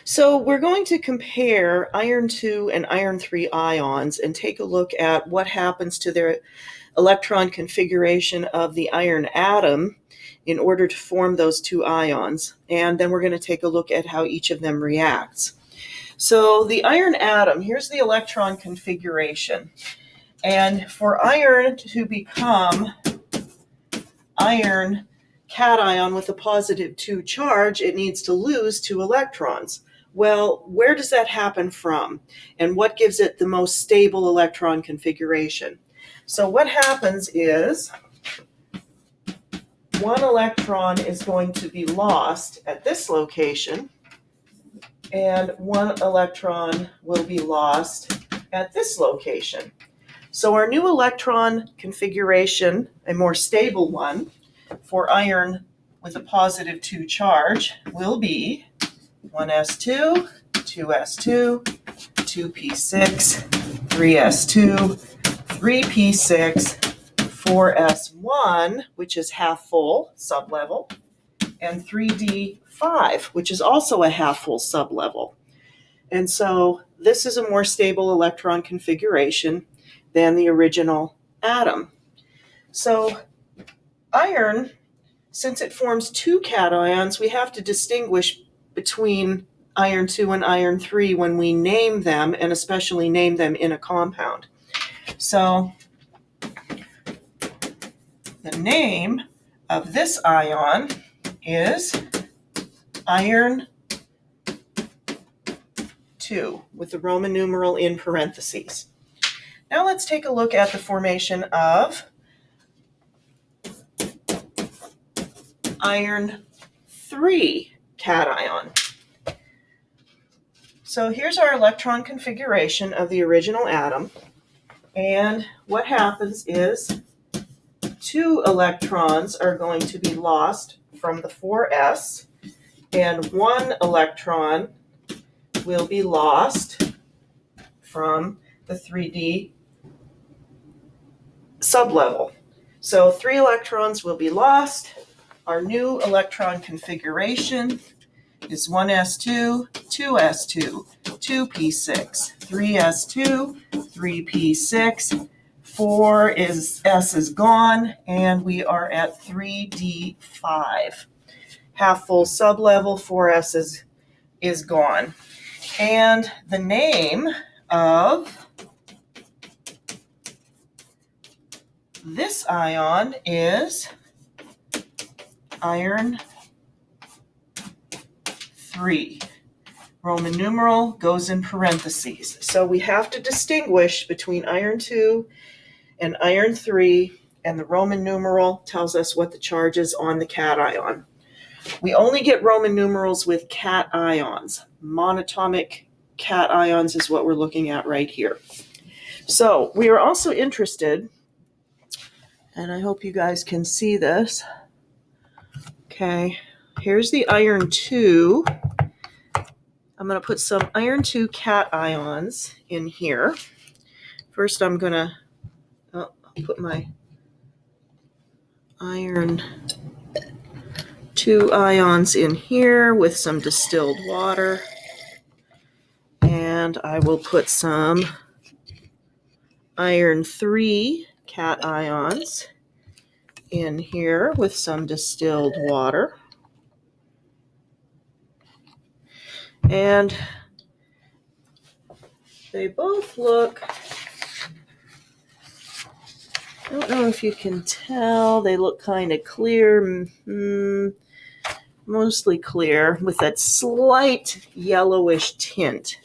So we're going to compare iron 2 and iron 3 ions and take a look at what happens to their electron configuration of the iron atom in order to form those two ions. And then we're going to take a look at how each of them reacts. So the iron atom, here's the electron configuration. And for iron to become iron cation with a positive 2 charge, it needs to lose 2 electrons. Well, where does that happen from? And what gives it the most stable electron configuration? So what happens is 1 electron is going to be lost at this location, and 1 electron will be lost at this location. So our new electron configuration, a more stable one, for iron with a positive 2 charge will be 1s2, 2s2, 2p6, 3s2, 3p6, 4s1, which is half full sublevel, and 3d5, which is also a half full sublevel. And so this is a more stable electron configuration than the original atom. So iron, since it forms 2 cations, we have to distinguish between iron 2 and iron 3 when we name them, and especially name them in a compound. So the name of this ion is iron 2 with the Roman numeral in parentheses. Now let's take a look at the formation of iron 3 cation. So here's our electron configuration of the original atom, and what happens is 2 electrons are going to be lost from the 4s, and 1 electron will be lost from the 3d sublevel. So 3 electrons will be lost. Our new electron configuration is 1s2, 2s2, 2p6, 3s2, 3p6, 4s is gone, and we are at 3d5. Half full sublevel, 4s is gone. And the name of this ion is iron 3. Roman numeral goes in parentheses. So we have to distinguish between iron 2 and iron 3, and the Roman numeral tells us what the charge is on the cation. We only get Roman numerals with cations. Monatomic cations is what we're looking at right here. So we are also interested, and I hope you guys can see this. Okay, here's the iron 2. I'm going to put some iron 2 cations in here. First, I'm going to put my iron 2 ions in here with some distilled water. And I will put some iron 3 cations in here with some distilled water. And they both look, I don't know if you can tell, they look kind of clear, mostly clear, with that slight yellowish tint.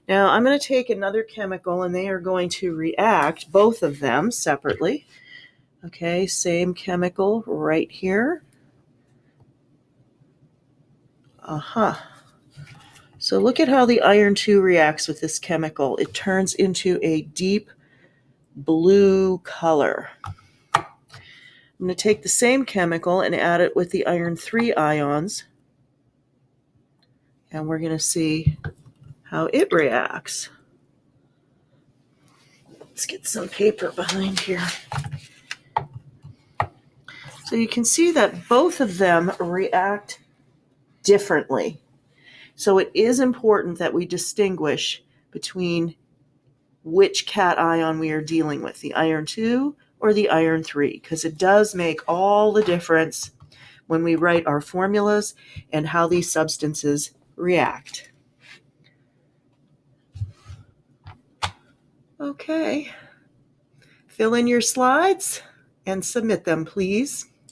Now I'm going to take another chemical, and they are going to react, both of them separately. Okay, same chemical right here. So look at how the iron 2 reacts with this chemical. It turns into a deep blue color. I'm going to take the same chemical and add it with the iron 3 ions, and we're going to see how it reacts. Let's get some paper behind here. So you can see that both of them react differently. So it is important that we distinguish between which cation we are dealing with, the iron 2 or the iron 3, because it does make all the difference when we write our formulas and how these substances react. Okay, fill in your slides and submit them, please.